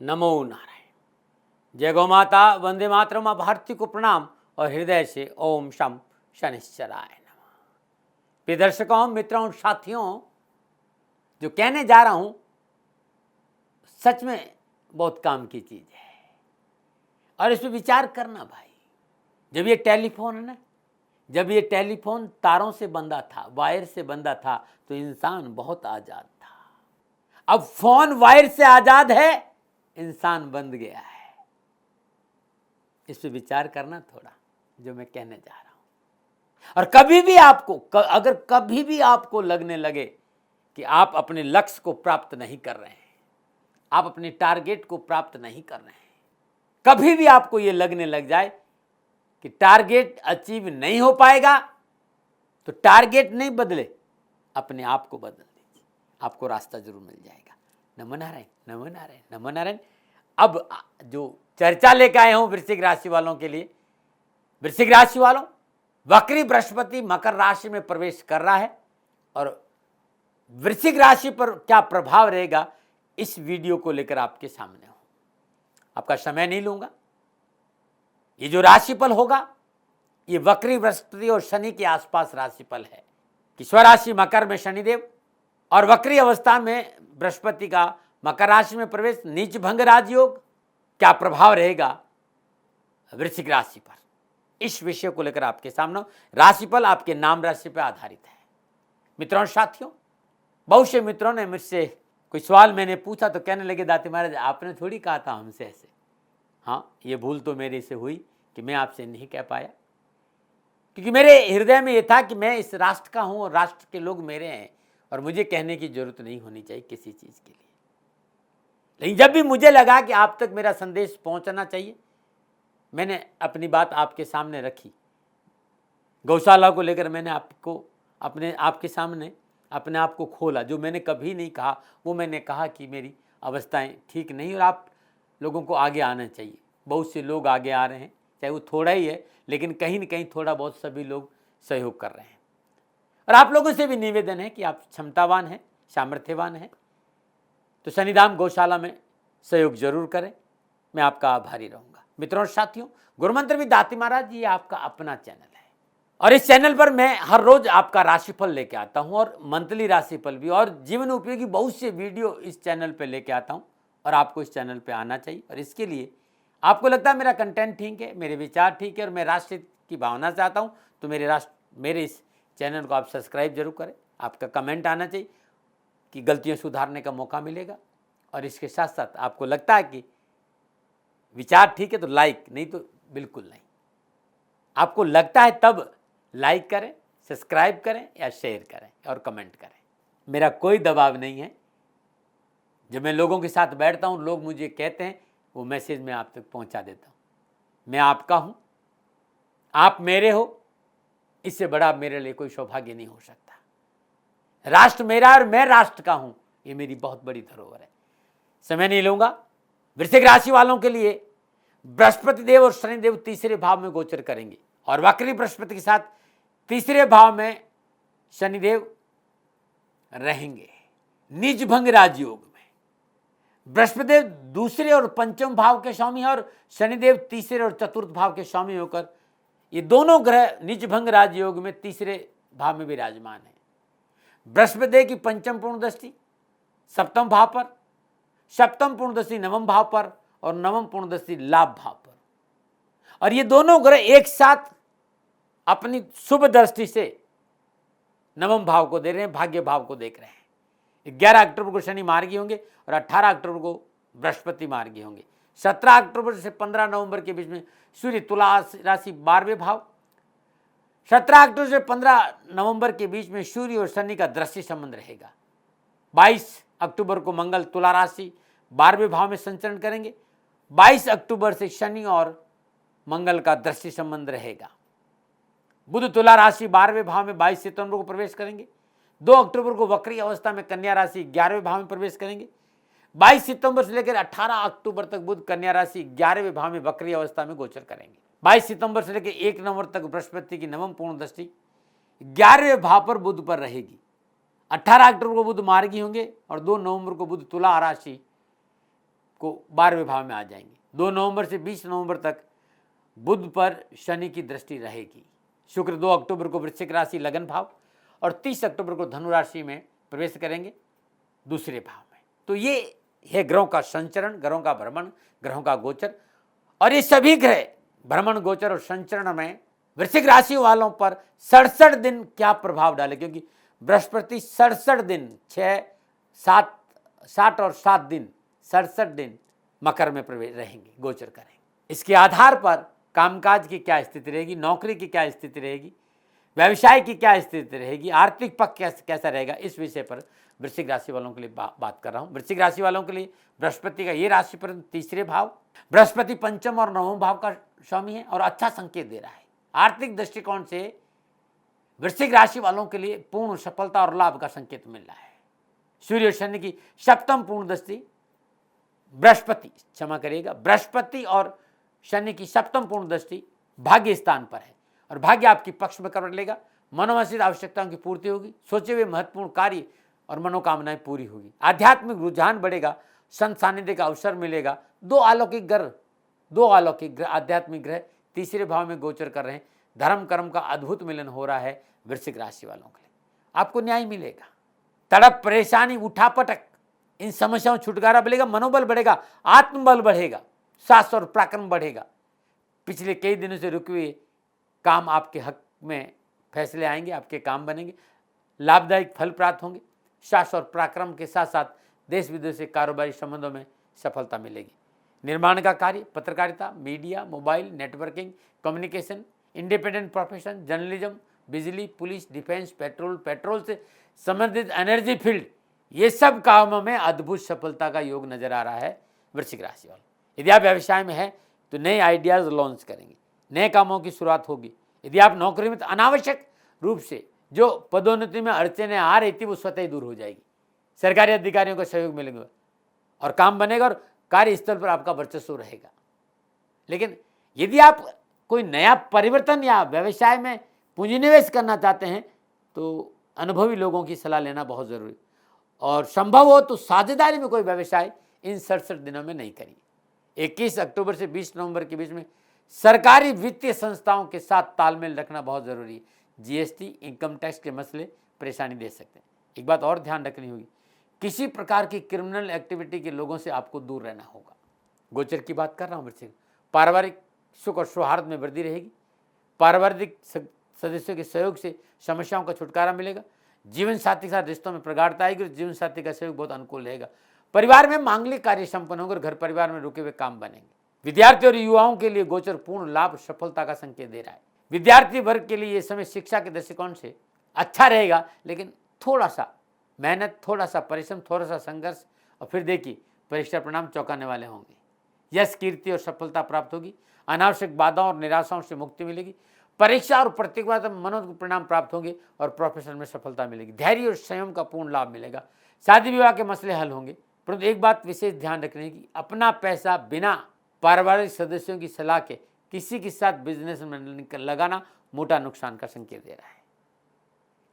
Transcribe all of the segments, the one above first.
नमो नारायण। जय गौ माता, वंदे मातरम। माँ भारती को प्रणाम और हृदय से ओम शम शनिश्चराय नमः। प्रिय दर्शकों, मित्रों, साथियों, जो कहने जा रहा हूं सच में बहुत काम की चीज है और इस पर विचार करना भाई। जब ये टेलीफोन है ना, जब ये टेलीफोन तारों से बंधा था, वायर से बंधा था, तो इंसान बहुत आजाद था। अब फोन वायर से आजाद है, इंसान बंध गया है। इस पे विचार करना थोड़ा, जो मैं कहने जा रहा हूं। और कभी भी आपको अगर कभी भी आपको लगने लगे कि आप अपने लक्ष्य को प्राप्त नहीं कर रहे हैं, आप अपने टारगेट को प्राप्त नहीं कर रहे हैं, कभी भी आपको यह लगने लग जाए कि टारगेट अचीव नहीं हो पाएगा, तो टारगेट नहीं बदले, अपने आप को बदल दीजिए, आपको रास्ता जरूर मिल जाएगा। नमो नारायण, नमो नारायण, नमो नारायण। अब जो चर्चा लेकर आए हूं वृश्चिक राशि वालों के लिए, वृश्चिक राशि वालों, वक्री बृहस्पति मकर राशि में प्रवेश कर रहा है और वृश्चिक राशि पर क्या प्रभाव रहेगा, इस वीडियो को लेकर आपके सामने हूं। आपका समय नहीं लूंगा। ये जो राशिफल होगा, ये वक्री बृहस्पति और शनि के आसपास राशिफल है कि स्वराशि मकर में शनिदेव और वक्री अवस्था में बृहस्पति का मकर राशि में प्रवेश, नीच भंग राजयोग, क्या प्रभाव रहेगा वृश्चिक राशि पर, इस विषय को लेकर आपके सामने। राशिफल आपके नाम राशि पर आधारित है। मित्रों, साथियों, बहुत से मित्रों ने मुझसे कोई सवाल मैंने पूछा तो कहने लगे, दाती महाराज आपने थोड़ी कहा था हमसे ऐसे। हाँ, ये भूल तो मेरे से हुई कि मैं आपसे नहीं कह पाया, क्योंकि मेरे हृदय में ये था कि मैं इस राष्ट्र का हूं और राष्ट्र के लोग मेरे हैं और मुझे कहने की जरूरत नहीं होनी चाहिए किसी चीज के लिए। लेकिन जब भी मुझे लगा कि आप तक मेरा संदेश पहुंचना चाहिए, मैंने अपनी बात आपके सामने रखी। गौशाला को लेकर मैंने आपके सामने अपने आप को खोला। जो मैंने कभी नहीं कहा वो मैंने कहा कि मेरी अवस्थाएं ठीक नहीं और आप लोगों को आगे आना चाहिए। बहुत से लोग आगे आ रहे हैं, चाहे वो थोड़ा ही है, लेकिन कहीं न कहीं थोड़ा बहुत सभी लोग सहयोग कर रहे हैं। और आप लोगों से भी निवेदन है कि आप क्षमतावान हैं, सामर्थ्यवान हैं, तो शनिधाम गौशाला में सहयोग जरूर करें। मैं आपका आभारी रहूंगा। मित्रों और साथियों, गुरुमंत्र भी दाती महाराज, ये आपका अपना चैनल है और इस चैनल पर मैं हर रोज आपका राशिफल लेके आता हूं और मंथली राशिफल भी और जीवन उपयोगी बहुत से वीडियो इस चैनल पर लेके आता हूं और आपको इस चैनल पर आना चाहिए। और इसके लिए आपको लगता है मेरा कंटेंट ठीक है, मेरे विचार ठीक है और मैं राष्ट्र की भावना से आता हूं, तो मेरे इस चैनल को आप सब्सक्राइब जरूर करें। आपका कमेंट आना चाहिए कि गलतियां सुधारने का मौका मिलेगा। और इसके साथ साथ आपको लगता है कि विचार ठीक है तो लाइक, नहीं तो बिल्कुल नहीं। आपको लगता है तब लाइक करें, सब्सक्राइब करें या शेयर करें और कमेंट करें। मेरा कोई दबाव नहीं है। जब मैं लोगों के साथ बैठता हूं, लोग मुझे कहते हैं, वो मैसेज मैं आप तक पहुंचा देता हूं। मैं आपका हूं, आप मेरे हो, इससे बड़ा मेरे लिए कोई सौभाग्य नहीं हो सकता। राष्ट्र मेरा और मैं राष्ट्र का हूं, ये मेरी बहुत बड़ी धरोहर है। समय नहीं लूंगा। वृश्चिक राशि वालों के लिए बृहस्पति देव और शनिदेव तीसरे भाव में गोचर करेंगे और वक्री बृहस्पति के साथ तीसरे भाव में शनिदेव रहेंगे निज भंग राजयोग में। बृहस्पति देव दूसरे और पंचम भाव के स्वामी है और शनिदेव तीसरे और चतुर्थ भाव के स्वामी होकर ये दोनों ग्रह निज भंग राजयोग में तीसरे भाव में विराजमान है। बृहस्पति देव की पंचम पूर्ण दृष्टि सप्तम भाव पर, सप्तम पूर्ण दृष्टि नवम भाव पर और नवम पूर्ण दृष्टि लाभ भाव पर। और ये दोनों ग्रह एक साथ अपनी शुभ दृष्टि से नवम भाव को दे रहे हैं, भाग्य भाव को देख रहे हैं। 11 अक्टूबर को शनि मार्गी होंगे और 18 अक्टूबर को बृहस्पति मार्गी होंगे। 17 अक्टूबर से 15 नवंबर के बीच में सूर्य तुला राशि 12वें भाव, 17 अक्टूबर से 15 नवंबर के बीच में सूर्य और शनि का दृष्टि संबंध रहेगा। 22 अक्टूबर को मंगल तुला राशि 12वें भाव में संचरण करेंगे। 22 अक्टूबर से शनि और मंगल का दृष्टि संबंध रहेगा। बुध तुला राशि 12वें भाव में 22 सितंबर को प्रवेश करेंगे। 2 अक्टूबर को वक्री अवस्था में कन्या राशि 11वें भाव में प्रवेश करेंगे। 22 सितंबर से लेकर 18 अक्टूबर तक बुध कन्या राशि 11वें भाव में वक्री अवस्था में गोचर करेंगे। 22 सितंबर से लेकर 1 नवंबर तक बृहस्पति की नवम पूर्ण दृष्टि 11वें भाव पर बुध पर रहेगी। 18 अक्टूबर को बुध मार्गी होंगे और 2 नवंबर को बुध तुला राशि को 12वें भाव में आ जाएंगे। 2 नवंबर से 20 नवंबर तक बुध पर शनि की दृष्टि रहेगी। शुक्र 2 अक्टूबर को वृश्चिक राशि लगन भाव और 30 अक्टूबर को धनु राशि में प्रवेश करेंगे दूसरे भाव में। तो ये है ग्रहों का संचरण, ग्रहों का भ्रमण, ग्रहों का गोचर। और ये सभी ग्रह भ्रमण, गोचर और संचरण में वृश्चिक राशि वालों पर 67 दिन क्या प्रभाव डाले, क्योंकि बृहस्पति 67 दिन 60 और 7 दिन 67 दिन मकर में प्रवेश रहेंगे, गोचर करेंगे। इसके आधार पर कामकाज की क्या स्थिति रहेगी, नौकरी की क्या स्थिति रहेगी, व्यवसाय की क्या स्थिति रहेगी, आर्थिक पक्ष कैसा रहेगा, इस विषय पर वृश्चिक राशि वालों के लिए बात कर रहा हूं। वृश्चिक राशि वालों के लिए बृहस्पति का ये राशि पर तीसरे भाव, बृहस्पति पंचम और नवम भाव का स्वामी है और अच्छा संकेत दे रहा है। आर्थिक दृष्टिकोण से वृश्चिक राशि वालों के लिए पूर्ण सफलता और लाभ का संकेत मिल रहा है। सूर्य और शनि की सप्तम पूर्ण दृष्टि बृहस्पति और शनि की सप्तम पूर्ण दृष्टि भाग्य स्थान पर है और भाग्य आपकी पक्ष में कर लेगा। मनोवांछित आवश्यकताओं की पूर्ति होगी, सोचे हुए महत्वपूर्ण कार्य और मनोकामनाएं पूरी होगी। आध्यात्मिक रुझान बढ़ेगा, संत सानिध्य का अवसर मिलेगा। दो अलौकिक ग्रह आध्यात्मिक ग्रह तीसरे भाव में गोचर कर रहे हैं। धर्म कर्म का अद्भुत मिलन हो रहा है वृश्चिक राशि वालों के लिए। आपको न्याय मिलेगा, तड़प परेशानी उठापटक इन समस्याओं छुटकारा मिलेगा, मनोबल बढ़ेगा, आत्मबल बढ़ेगा, साहस और पराक्रम बढ़ेगा। पिछले कई दिनों से रुके हुए काम आपके हक में फैसले आएंगे, आपके काम बनेंगे, लाभदायक फल प्राप्त होंगे। साहस और पराक्रम के साथ साथ देश विदेश से कारोबारी संबंधों में सफलता मिलेगी। निर्माण का कार्य, पत्रकारिता, media, mobile, networking, communication, independent profession, journalism, बिजली, पुलिस, डिफेंस, पेट्रोल से संबंधित एनर्जी फील्ड, ये सब कामों में अद्भुत सफलता का योग नजर आ रहा है वृश्चिक राशि वालों। यदि आप व्यवसाय में हैं तो नए आइडियाज लॉन्च करेंगे, नए कामों की शुरुआत होगी। यदि आप नौकरी में, तो अनावश्यक रूप से जो पदोन्नति में अड़चने आ रही थी वो स्वतः ही दूर हो जाएगी। सरकारी अधिकारियों का सहयोग मिलेगा और काम बनेगा और कार्यस्थल पर आपका वर्चस्व रहेगा। लेकिन यदि आप कोई नया परिवर्तन या व्यवसाय में पूंजी निवेश करना चाहते हैं तो अनुभवी लोगों की सलाह लेना बहुत जरूरी, और संभव हो तो साझेदारी में कोई व्यवसाय इन 67 दिनों में नहीं करिए। 21 अक्टूबर से 20 नवंबर के बीच में सरकारी वित्तीय संस्थाओं के साथ तालमेल रखना बहुत जरूरी है। जीएसटी, इनकम टैक्स के मसले परेशानी दे सकते हैं। एक बात और ध्यान रखनी होगी, किसी प्रकार की क्रिमिनल एक्टिविटी के लोगों से आपको दूर रहना होगा। गोचर की बात कर रहा हूँ वृश्चिक। पारिवारिक सुख और सौहार्द में वृद्धि रहेगी। पारिवारिक सदस्यों के सहयोग से समस्याओं का छुटकारा मिलेगा। जीवन साथी के साथ रिश्तों में प्रगाढ़ता आएगी और जीवन साथी का सहयोग बहुत अनुकूल रहेगा। परिवार में मांगलिक कार्य संपन्न होंगे और घर परिवार में रुके हुए काम बनेंगे। विद्यार्थी और युवाओं के लिए गोचर पूर्ण लाभ, सफलता का संकेत दे रहा है। विद्यार्थी वर्ग के लिए ये समय शिक्षा के दृष्टिकोण से अच्छा रहेगा, लेकिन थोड़ा सा मेहनत, थोड़ा सा परिश्रम, थोड़ा सा संघर्ष और फिर देखिए परीक्षा परिणाम चौंकाने वाले होंगे। यश, कीर्ति और सफलता प्राप्त होगी। अनावश्यक बाधाओं और निराशाओं से मुक्ति मिलेगी। परीक्षा और प्रतियोगिता में मनोरथ परिणाम प्राप्त होंगे और प्रोफेशन में सफलता मिलेगी। धैर्य और संयम का पूर्ण लाभ मिलेगा। शादी विवाह के मसले हल होंगे, परंतु एक बात विशेष ध्यान रखने की, अपना पैसा बिना पारिवारिक सदस्यों की सलाह के किसी के साथ बिजनेस में लगाना मोटा नुकसान का संकेत दे रहा है।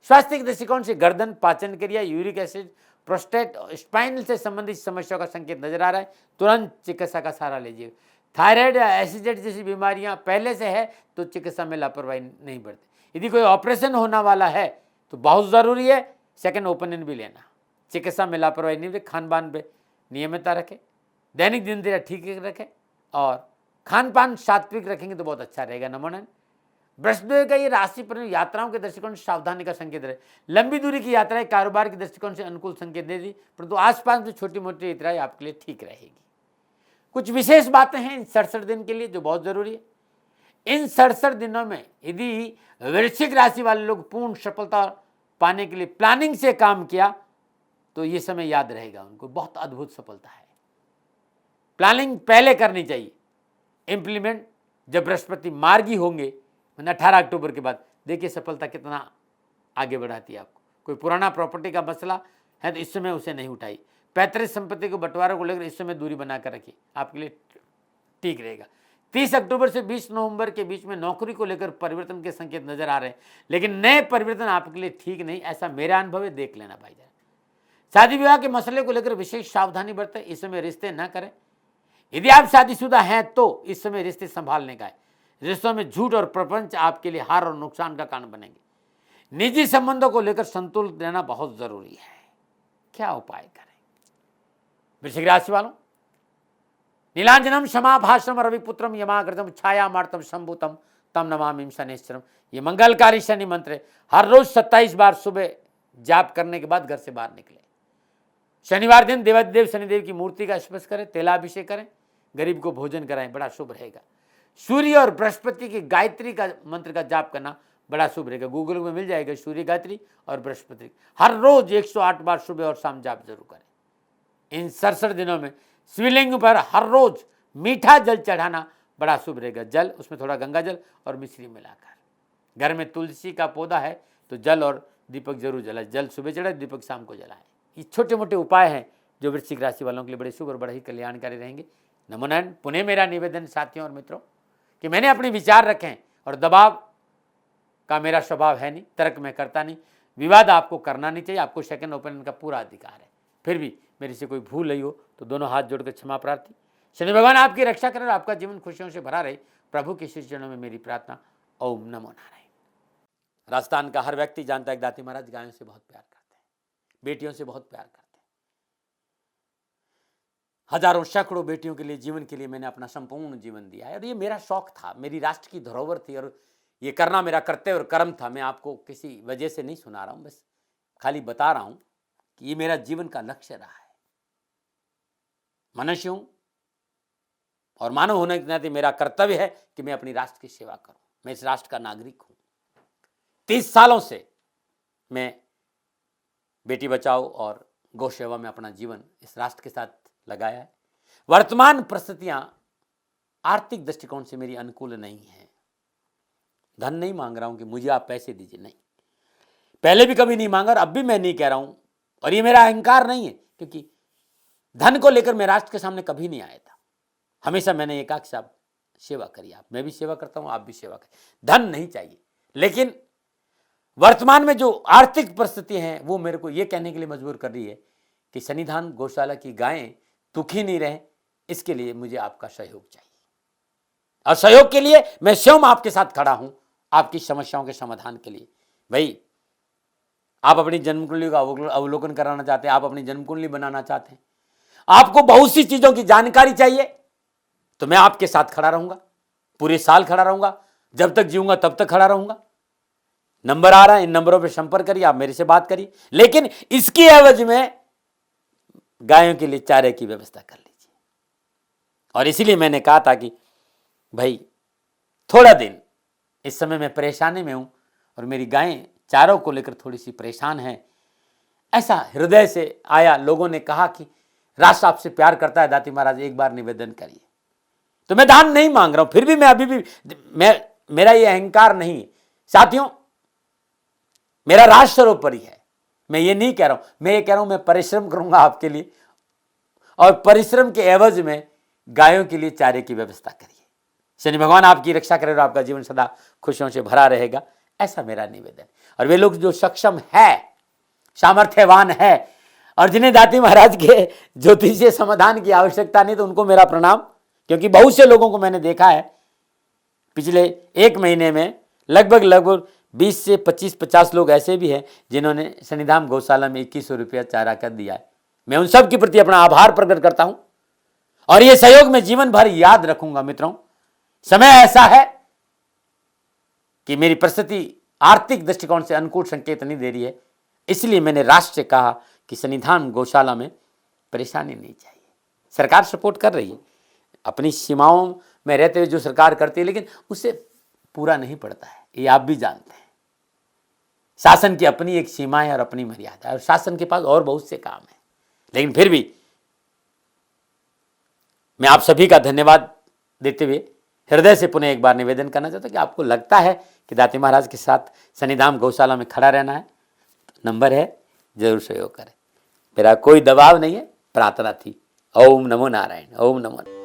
स्वास्थ्य के दृष्टिकोण से गर्दन, पाचन क्रिया, यूरिक एसिड, प्रोस्टेट, स्पाइनल से संबंधित समस्याओं का संकेत नजर आ रहा है। तुरंत चिकित्सा का सहारा लीजिए। थायराइड या एसिडिटी जैसी बीमारियां पहले से है तो चिकित्सा में लापरवाही नहीं बरते। यदि कोई ऑपरेशन होने वाला है तो बहुत ज़रूरी है सेकंड ओपिनियन भी लेना। चिकित्सा में लापरवाही नहीं बरते। खान पान पे नियमितता रखें, दैनिक दिनचर्या ठीक रखें और खान पान सात्विक रखेंगे तो बहुत अच्छा रहेगा। नमो नमः। बृहस्पति का ये राशि पर यात्राओं के दृष्टिकोण से सावधानी का संकेत रहे। लंबी दूरी की यात्राएं कारोबार के दृष्टिकोण से अनुकूल संकेत दे दी, परंतु आसपास में छोटी मोटी यात्राएं आपके लिए ठीक रहेगी। कुछ विशेष बातें हैं इन 67 दिन के लिए जो बहुत जरूरी है। इन 67 दिनों में यदि वृश्चिक राशि वाले लोग पूर्ण सफलता पाने के लिए प्लानिंग से काम किया तो ये समय याद रहेगा उनको, बहुत अद्भुत सफलता है। प्लानिंग पहले करनी चाहिए, इंप्लीमेंट जब बृहस्पति मार्गी होंगे 18 अक्टूबर के बाद, देखिए सफलता कितना आगे बढ़ाती है आपको। कोई पुराना प्रॉपर्टी का मसला है तो इस समय उसे नहीं उठाई। पैतृक संपत्ति को बंटवारे को लेकर इस समय दूरी बनाकर रखिए, आपके लिए ठीक रहेगा। 30 अक्टूबर से 20 नवंबर के बीच में नौकरी को लेकर परिवर्तन के संकेत नजर आ रहे हैं, लेकिन नए परिवर्तन आपके लिए ठीक नहीं, ऐसा मेरा अनुभव है, देख लेना भाईजान। शादी विवाह के मसले को लेकर विशेष सावधानी बरतें, इस समय रिश्ते न करें। यदि आप शादीशुदा हैं तो इस समय रिश्ते संभालने का है। रिश्तों में झूठ और प्रपंच आपके लिए हार और नुकसान का कारण बनेंगे। निजी संबंधों को लेकर संतुलन रहना बहुत जरूरी है। क्या उपाय करें? वृश्चिक राशि वालों, नीलांजनम क्षमाभाषम रविपुत्रम यमाग्रतम छायामार्तम शंभुतम तम नमामि शनिश्चरम। ये मंगलकारी शनि मंत्र है। हर रोज 27 बार सुबह जाप करने के बाद घर से बाहर निकले। शनिवार दिन देवाधिदेव शनिदेव की मूर्ति का स्पर्श करें, तेलाभिषेक करें, गरीब को भोजन कराएं, बड़ा शुभ रहेगा। सूर्य और बृहस्पति की गायत्री का मंत्र का जाप करना बड़ा शुभ रहेगा। गूगल में मिल जाएगा सूर्य गायत्री और बृहस्पति। हर रोज 108 बार सुबह और शाम जाप जरूर करें। इन सरसठ दिनों में शिवलिंग पर हर रोज मीठा जल चढ़ाना बड़ा शुभ रहेगा। जल, उसमें थोड़ा गंगा जल और मिश्री मिलाकर। घर में तुलसी का पौधा है तो जल और दीपक जरूर जलाए। जल सुबह चढ़ाए, दीपक शाम को जलाए। ये छोटे मोटे उपाय हैं जो वृश्चिक राशि वालों के लिए बड़े शुभ और बड़े ही कल्याणकारी रहेंगे। नमो नारायण। पुनः मेरा निवेदन साथियों और मित्रों कि मैंने अपने विचार रखे हैं और दबाव का मेरा स्वभाव है नहीं, तर्क में करता नहीं, विवाद आपको करना नहीं चाहिए। आपको सेकंड ओपिनियन का पूरा अधिकार है। फिर भी मेरे से कोई भूल नहीं हो तो दोनों हाथ जोड़कर क्षमा प्रार्थी। शनि भगवान आपकी रक्षा करें और आपका जीवन खुशियों से भरा रहे, प्रभु के श्री चरणों में मेरी प्रार्थना। ओम नमो नारायण। राजस्थान का हर व्यक्ति जानता है कि दाती महाराज गायों से बहुत प्यार करते हैं, बेटियों से बहुत प्यार करते हैं। हजारों सैकड़ों बेटियों के लिए, जीवन के लिए मैंने अपना संपूर्ण जीवन दिया है और ये मेरा शौक था, मेरी राष्ट्र की धरोहर थी और ये करना मेरा कर्तव्य और कर्म था। मैं आपको किसी वजह से नहीं सुना रहा हूं, बस खाली बता रहा हूं कि ये मेरा जीवन का लक्ष्य रहा है। मनुष्य हूं और मानव होने के नाते मेरा कर्तव्य है कि मैं अपनी राष्ट्र की सेवा करूं। मैं इस राष्ट्र का नागरिक हूं। 30 सालों से मैं बेटी बचाओ और गौ सेवा में अपना जीवन इस राष्ट्र के साथ लगाया है। वर्तमान परिस्थितियां आर्थिक दृष्टिकोण से मेरी अनुकूल नहीं है। धन नहीं मांग रहा हूं कि मुझे आप पैसे दीजिए, नहीं, पहले भी कभी नहीं मांगा और अब भी मैं नहीं कह रहा हूं। और ये मेरा अहंकार नहीं है, क्योंकि धन को लेकर मैं राष्ट्र के सामने कभी नहीं आया था। हमेशा मैंने एक आख साहब सेवा करी। आप, मैं भी सेवा करता हूं, आप भी सेवा करें। धन नहीं चाहिए, लेकिन वर्तमान में जो आर्थिक परिस्थिति हैं वो मेरे को ये कहने के लिए मजबूर कर रही है कि सन्निधान गौशाला की गायें दुखी नहीं रहे, इसके लिए मुझे आपका सहयोग चाहिए। और सहयोग के लिए मैं स्वयं आपके साथ खड़ा हूं, आपकी समस्याओं के समाधान के लिए। भाई, आप अपनी जन्म कुंडली का अवलोकन कराना चाहते हैं, आप अपनी जन्म कुंडली बनाना चाहते हैं, आपको बहुत सी चीजों की जानकारी चाहिए, तो मैं आपके साथ खड़ा रहूंगा, पूरे साल खड़ा रहूंगा, जब तक जीऊंगा तब तक खड़ा रहूंगा। नंबर आ रहा है, इन नंबरों पर संपर्क करिए, आप मेरे से बात करिए, लेकिन इसकी एवज में गायों के लिए चारे की व्यवस्था कर लीजिए। और इसीलिए मैंने कहा था कि भाई थोड़ा दिन, इस समय मैं परेशानी में हूं और मेरी गायें चारों को लेकर थोड़ी सी परेशान हैं। ऐसा हृदय से आया, लोगों ने कहा कि राष्ट्र आपसे प्यार करता है दाती महाराज, एक बार निवेदन करिए। तो मैं दान नहीं मांग रहा हूं, फिर भी मैं अभी भी, मेरा ये अहंकार नहीं है साथियों, मेरा राष्ट्र सर्वोपरि है। मैं ये नहीं कह रहा हूं, मैं ये कह रहा हूं मैं परिश्रम करूंगा आपके लिए, और परिश्रम के एवज में गायों के लिए चारे की व्यवस्था करिए। शनि भगवान आपकी रक्षा करे और आपका जीवन सदा खुशियों से भरा रहेगा, ऐसा मेरा निवेदन। और वे लोग जो सक्षम है, सामर्थ्यवान है और जिन्हें दाती महाराज के ज्योतिषीय समाधान की आवश्यकता नहीं, तो उनको मेरा प्रणाम, क्योंकि बहुत से लोगों को मैंने देखा है पिछले एक महीने में लगभग 20 से 25-50 लोग ऐसे भी हैं जिन्होंने सन्निधान गौशाला में 2100 रुपया चारा कर दिया है। मैं उन सब के प्रति अपना आभार प्रकट करता हूं और ये सहयोग मैं जीवन भर याद रखूंगा। मित्रों, समय ऐसा है कि मेरी परिस्थिति आर्थिक दृष्टिकोण से अनुकूल संकेत नहीं दे रही है, इसलिए मैंने राष्ट्र से कहा कि सन्निधान गौशाला में परेशानी नहीं चाहिए। सरकार सपोर्ट कर रही है, अपनी सीमाओं में रहते हुए जो सरकार करती है, लेकिन उससे पूरा नहीं पड़ता है, ये आप भी जानते हैं। शासन की अपनी एक सीमा है और अपनी मर्यादा है, और शासन के पास और बहुत से काम है। लेकिन फिर भी मैं आप सभी का धन्यवाद देते हुए हृदय से पुनः एक बार निवेदन करना चाहता हूं कि आपको लगता है कि दाती महाराज के साथ सन्निधान गौशाला में खड़ा रहना है, नंबर है, जरूर सहयोग करें। मेरा कोई दबाव नहीं है, प्रार्थना थी। ओम नमो नारायण। ओम नमो नारायण।